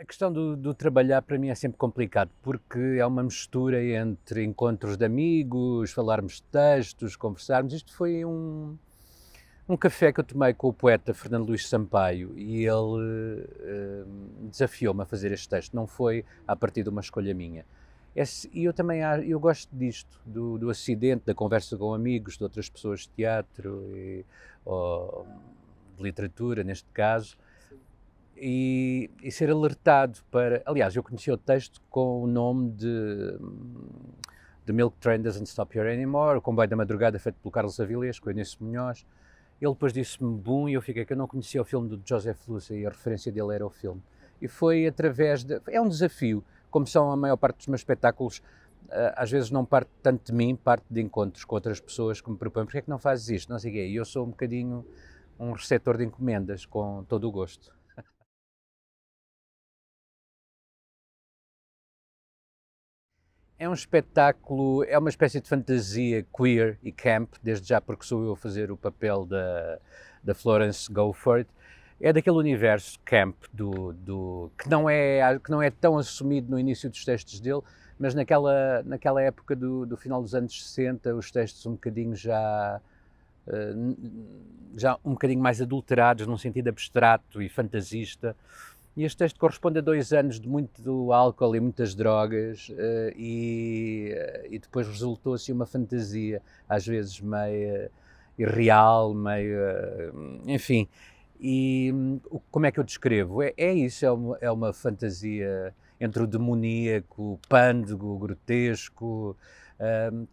A questão do trabalhar para mim é sempre complicado, porque é uma mistura entre encontros de amigos, falarmos de textos, conversarmos. Isto foi um café que eu tomei com o poeta Fernando Luís Sampaio e ele desafiou-me a fazer este texto. Não foi a partir de uma escolha minha. E eu também eu gosto disto, do acidente, da conversa com amigos, de outras pessoas de teatro ou de literatura, neste caso. E ser alertado para... Aliás, eu conheci o texto com o nome de The Milk Train Doesn't Stop Here Anymore, o Comboio da Madrugada, feito pelo Carlos Avilés, com o Inês Munhoz. Ele depois disse-me boom e eu fiquei que eu não conhecia o filme do Joseph Lúcia e a referência dele era o filme. E foi através de... É um desafio, como são a maior parte dos meus espetáculos, às vezes não parte tanto de mim, parte de encontros com outras pessoas que me propõem, porque é que não fazes isto? Não sei o quê. E eu sou um bocadinho um receptor de encomendas, com todo o gosto. É um espetáculo, é uma espécie de fantasia queer e camp, desde já porque sou eu a fazer o papel da Florence Gofford. É daquele universo camp que não é tão assumido no início dos textos dele, mas naquela época do final dos anos 60, os textos um bocadinho já um bocadinho mais adulterados, num sentido abstrato e fantasista. E este texto corresponde a 2 anos de muito álcool e muitas drogas e depois resultou-se uma fantasia, às vezes meio irreal, meio... enfim. E como é que eu descrevo? É isso, é uma fantasia entre o demoníaco, o pândego, o grotesco,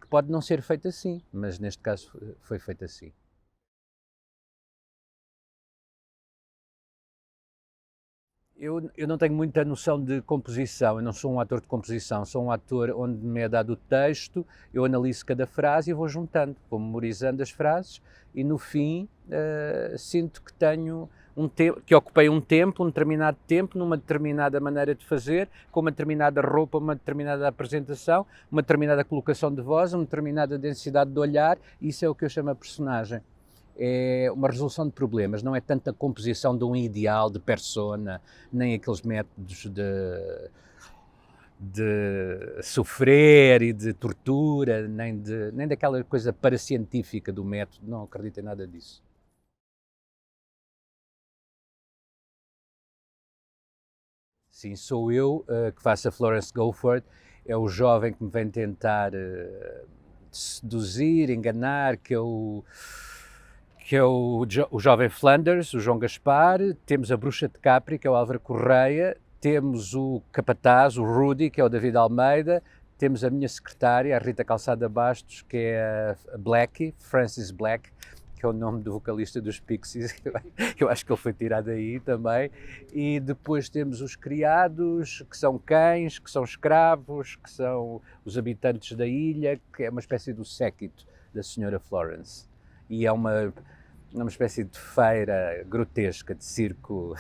que pode não ser feito assim, mas neste caso foi feito assim. Eu não tenho muita noção de composição, eu não sou um ator de composição, sou um ator onde me é dado o texto, eu analiso cada frase e vou juntando, vou memorizando as frases e no fim sinto que tenho que ocupei um tempo, um determinado tempo, numa determinada maneira de fazer, com uma determinada roupa, uma determinada apresentação, uma determinada colocação de voz, uma determinada densidade de olhar, isso é o que eu chamo a personagem. É uma resolução de problemas, não é tanto a composição de um ideal de persona, nem aqueles métodos de sofrer e de tortura, nem daquela coisa paracientífica do método, não acredito em nada disso. Sim, sou eu que faço a Florence Gofford, é o jovem que me vem tentar seduzir, enganar, que é o jovem Flanders, o João Gaspar, temos a bruxa de Capri, que é o Álvaro Correia, temos o capataz, o Rudy, que é o David Almeida, temos a minha secretária, a Rita Calçada Bastos, que é a Blackie, Francis Black, que é o nome do vocalista dos Pixies, que eu acho que ele foi tirado aí também, e depois temos os criados, que são cães, que são escravos, que são os habitantes da ilha, que é uma espécie do séquito da senhora Florence. E é uma espécie de feira grotesca, de circo.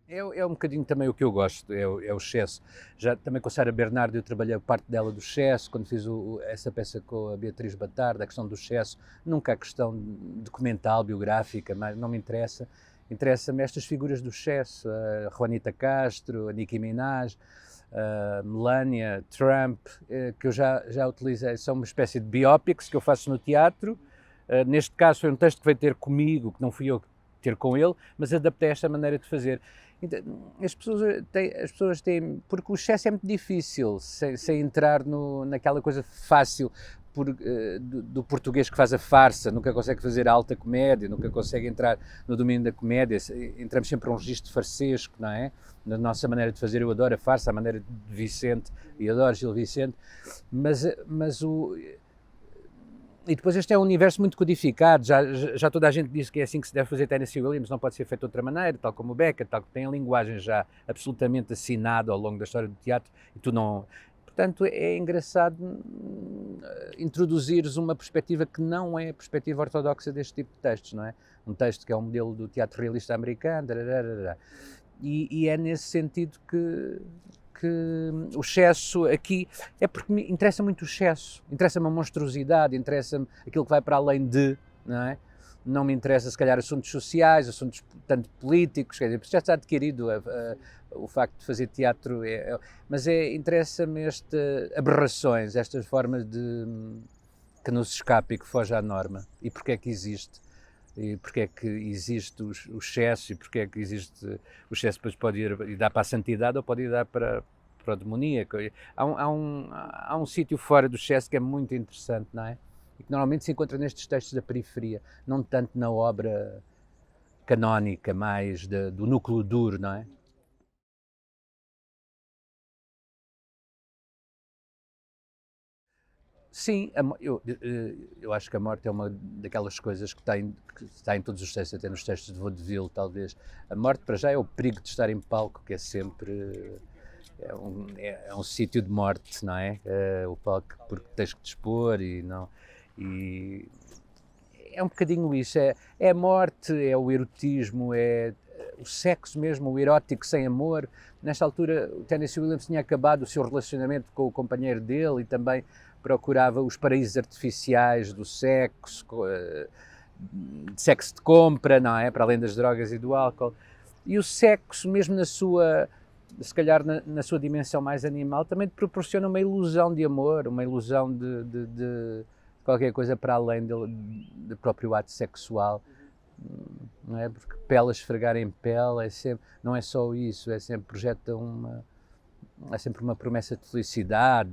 É um bocadinho também o que eu gosto, é o excesso. Já também com a Sara Bernardo eu trabalhei a parte dela do excesso, quando fiz essa peça com a Beatriz Batarda, a questão do excesso, nunca a questão documental, biográfica, mas não me interessa. Interessa-me estas figuras do excesso, a Juanita Castro, a Nicki Minaj, a Melania, Trump, que eu já utilizei, são uma espécie de biopics que eu faço no teatro. Neste caso foi um texto que veio ter comigo, que não fui eu ter com ele, mas adaptei esta maneira de fazer. Então, as pessoas têm, porque o excesso é muito difícil, sem entrar naquela coisa fácil do português que faz a farsa, nunca consegue fazer a alta comédia, nunca consegue entrar no domínio da comédia, entramos sempre a um registro farsesco, não é? Na nossa maneira de fazer, eu adoro a farsa, a maneira de Vicente, e adoro Gil Vicente, mas e depois este é um universo muito codificado, já toda a gente diz que é assim que se deve fazer Tennessee Williams, não pode ser feito de outra maneira, tal como o Beckett, tal que tem a linguagem já absolutamente assinada ao longo da história do teatro, e tu não... Portanto, é engraçado introduzires uma perspectiva que não é a perspectiva ortodoxa deste tipo de textos, não é? Um texto que é um modelo do teatro realista americano, e é nesse sentido que porque o excesso aqui é porque me interessa muito o excesso, interessa-me a monstruosidade, interessa-me aquilo que vai para além de, não é? Não me interessa, se calhar, assuntos sociais, assuntos tanto políticos, quer dizer, já está adquirido o facto de fazer teatro, mas interessa-me estas aberrações, estas formas de que nos escapa e que foge à norma. E porque é que existe? E porque é que existe o excesso? E porque é que existe o excesso? Depois pode ir dar para a santidade ou pode ir dar para o demoníaco. Há um sítio fora do excesso que é muito interessante, não é? E que normalmente se encontra nestes textos da periferia, não tanto na obra canónica, mais do núcleo duro, não é? Sim, eu acho que a morte é uma daquelas coisas que está em todos os textos, até nos textos de vaudeville, talvez. A morte, para já, é o perigo de estar em palco, que é sempre é um sítio de morte, não é? O palco, porque tens que te expor e não. E é um bocadinho isso, é a morte, é o erotismo, é o sexo mesmo, o erótico sem amor. Nesta altura, o Tennessee Williams tinha acabado o seu relacionamento com o companheiro dele e também procurava os paraísos artificiais do sexo, de sexo de compra, não é? Para além das drogas e do álcool. E o sexo, mesmo na sua, se calhar na sua dimensão mais animal, também te proporciona uma ilusão de amor, uma ilusão de qualquer coisa para além do próprio ato sexual, não é? Porque pele a esfregar em pele não é só isso, é sempre uma promessa de felicidade,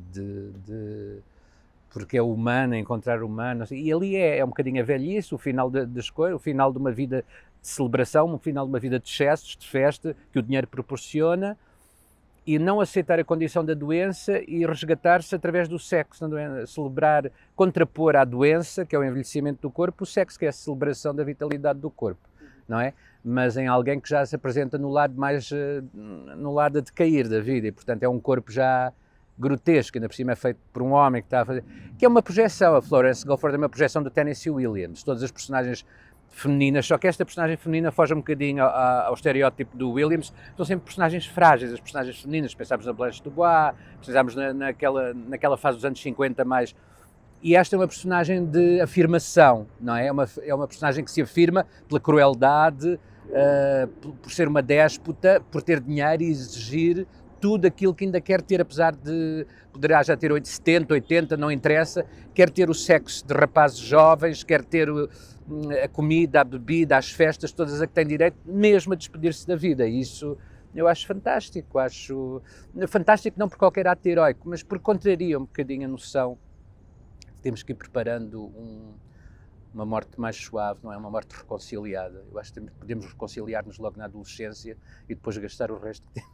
porque é humano, encontrar humano, e ali é um bocadinho a velhice, o final das coisas, o final de uma vida de celebração, o final de uma vida de excessos, de festa, que o dinheiro proporciona, e não aceitar a condição da doença e resgatar-se através do sexo, celebrar, contrapor à doença, que é o envelhecimento do corpo, o sexo, que é a celebração da vitalidade do corpo, não é? Mas em alguém que já se apresenta no lado no lado a decair da vida, e portanto é um corpo já grotesco, ainda por cima é feito por um homem que está a fazer, que é uma projeção, a Florence Gofford é uma projeção do Tennessee Williams, todas as personagens femininas, só que esta personagem feminina foge um bocadinho ao estereótipo do Williams, são sempre personagens frágeis, as personagens femininas, pensámos na Blanche Dubois, pensámos naquela fase dos anos 50 mais, e esta é uma personagem de afirmação, não é? É uma personagem que se afirma pela crueldade, por ser uma déspota, por ter dinheiro e exigir tudo aquilo que ainda quer ter, apesar de poderá já ter 70, 80, não interessa, quer ter o sexo de rapazes jovens, quer ter a comida, a bebida, as festas, todas a que tem direito, mesmo a despedir-se da vida. E isso eu acho fantástico, fantástico não por qualquer ato heroico, mas porque contraria um bocadinho a noção que temos que ir preparando uma morte mais suave, não é? Uma morte reconciliada. Eu acho que podemos reconciliar-nos logo na adolescência e depois gastar o resto que temos.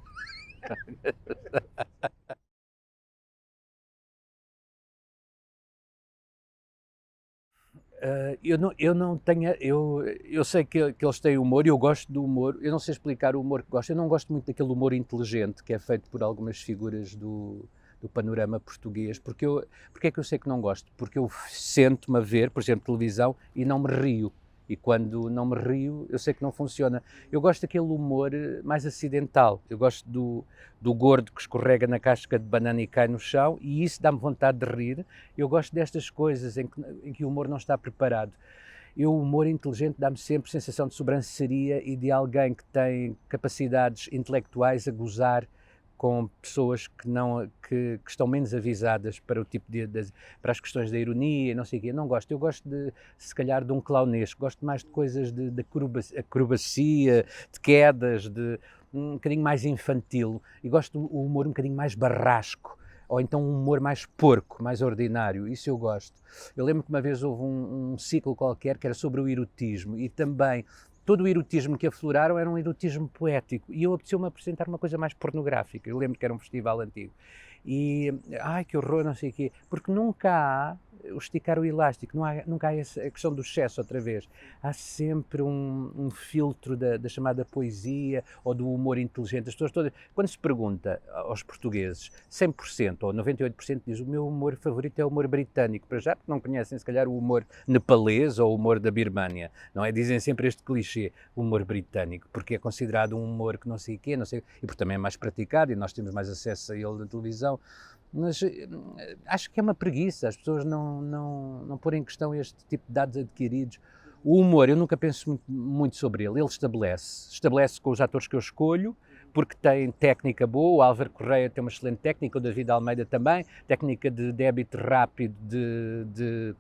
Eu não tenho, eu sei que eles têm humor e eu gosto do humor, eu não sei explicar o humor que gosto, eu não gosto muito daquele humor inteligente que é feito por algumas figuras do panorama português, porque é que eu sei que não gosto? Porque eu sento-me a ver, por exemplo, televisão e não me rio. E quando não me rio, eu sei que não funciona. Eu gosto daquele humor mais acidental. Eu gosto do gordo que escorrega na casca de banana e cai no chão, e isso dá-me vontade de rir. Eu gosto destas coisas em que o humor não está preparado. O humor inteligente dá-me sempre sensação de sobranceria e de alguém que tem capacidades intelectuais a gozar com pessoas que estão menos avisadas para o tipo para as questões da ironia, não sei o quê. Eu não gosto. Eu gosto se calhar, de um clownesco. Gosto mais de coisas de acrobacia, de quedas, um bocadinho mais infantil. E gosto do humor um bocadinho mais barrasco. Ou então um humor mais porco, mais ordinário. Isso eu gosto. Eu lembro que uma vez houve um ciclo qualquer que era sobre o erotismo e também todo o erotismo que afloraram era um erotismo poético e eu apeteceu-me apresentar uma coisa mais pornográfica. Eu lembro que era um festival antigo e, ai que horror, não sei o quê, porque nunca há o esticar o elástico, nunca há a questão do excesso outra vez. Há sempre um filtro da chamada poesia ou do humor inteligente. As pessoas todas, quando se pergunta aos portugueses, 100% ou 98% diz o meu humor favorito é o humor britânico, para já, porque não conhecem se calhar o humor nepalês ou o humor da Birmânia, não é? Dizem sempre este clichê, o humor britânico, porque é considerado um humor que não sei o quê, não sei, e porque também é mais praticado e nós temos mais acesso a ele na televisão. Mas acho que é uma preguiça as pessoas não porem em questão este tipo de dados adquiridos. O humor, eu nunca penso muito sobre ele estabelece com os atores que eu escolho, porque tem técnica boa, o Álvaro Correia tem uma excelente técnica, o David Almeida também, técnica de débito rápido, de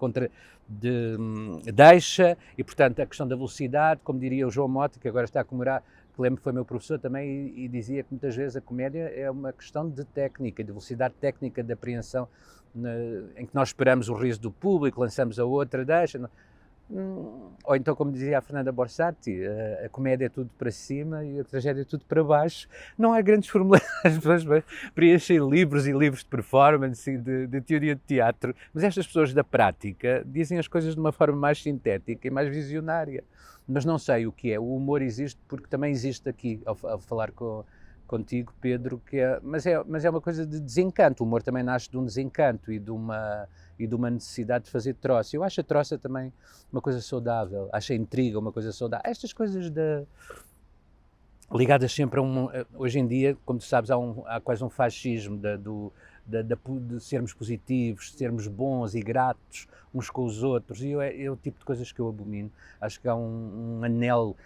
deixa, e portanto a questão da velocidade, como diria o João Mota, que agora está a comemorar, que lembro que foi meu professor também, e dizia que muitas vezes a comédia é uma questão de técnica, de velocidade técnica, de apreensão, em que nós esperamos o riso do público, lançamos a outra, deixa. Ou então, como dizia a Fernanda Borsatti, a comédia é tudo para cima e a tragédia é tudo para baixo. Não há grandes fórmulas, as pessoas preenchem livros e livros de performance e de teoria de teatro, mas estas pessoas da prática dizem as coisas de uma forma mais sintética e mais visionária. Mas não sei o que é. O humor existe porque também existe aqui, ao falar contigo, Pedro, mas é uma coisa de desencanto. O humor também nasce de um desencanto e de uma necessidade de fazer troça. Eu acho a troça também uma coisa saudável, acho a intriga uma coisa saudável. Estas coisas ligadas sempre a hoje em dia, como tu sabes, há quase um fascismo de sermos positivos, de sermos bons e gratos uns com os outros, e é o tipo de coisas que eu abomino. Acho que há um anel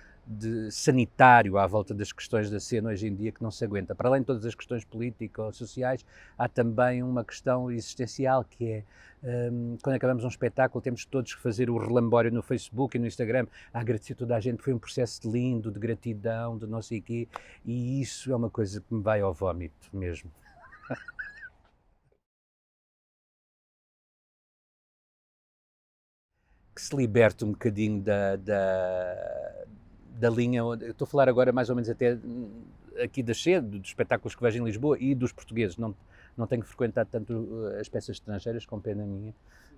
sanitário à volta das questões da cena hoje em dia que não se aguenta. Para além de todas as questões políticas, sociais, há também uma questão existencial que é, quando acabamos um espetáculo, temos todos que fazer o relambório no Facebook e no Instagram, a agradecer toda a gente, foi um processo lindo, de gratidão, de não sei o quê, e isso é uma coisa que me vai ao vómito mesmo. Que se liberte um bocadinho da linha, eu estou a falar agora mais ou menos até aqui da cedo, dos espetáculos que vejo em Lisboa e dos portugueses, não tenho frequentado tanto as peças estrangeiras, com pena minha,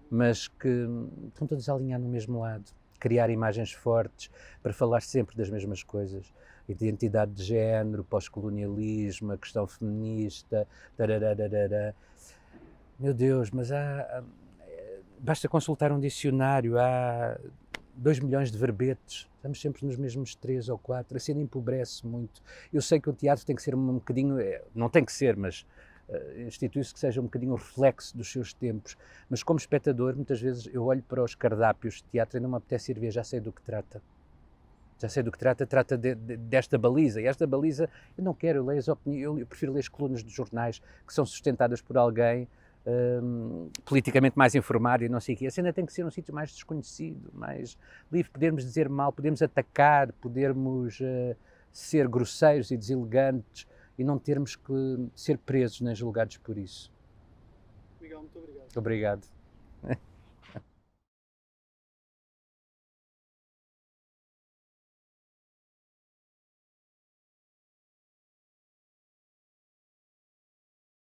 mas que estão todos a alinhar no mesmo lado, criar imagens fortes para falar sempre das mesmas coisas, identidade de género, pós-colonialismo, a questão feminista, tarararara. Meu Deus, mas basta consultar um dicionário, há 2 milhões de verbetes, estamos sempre nos mesmos 3 ou 4, a cena empobrece muito. Eu sei que o teatro tem que ser um bocadinho, não tem que ser, mas institui-se que seja um bocadinho o reflexo dos seus tempos, mas como espectador, muitas vezes eu olho para os cardápios de teatro e não me apetece ir ver, já sei do que trata. Já sei do que trata desta baliza, e esta baliza eu não quero, eu leio as opiniões, eu prefiro ler as colunas dos jornais que são sustentadas por alguém politicamente mais informado e não sei o quê. A cena tem que ser um sítio mais desconhecido, mais livre, podermos dizer mal, podermos atacar, podermos ser grosseiros e deselegantes e não termos que ser presos nem julgados por isso. Miguel, muito obrigado. Obrigado.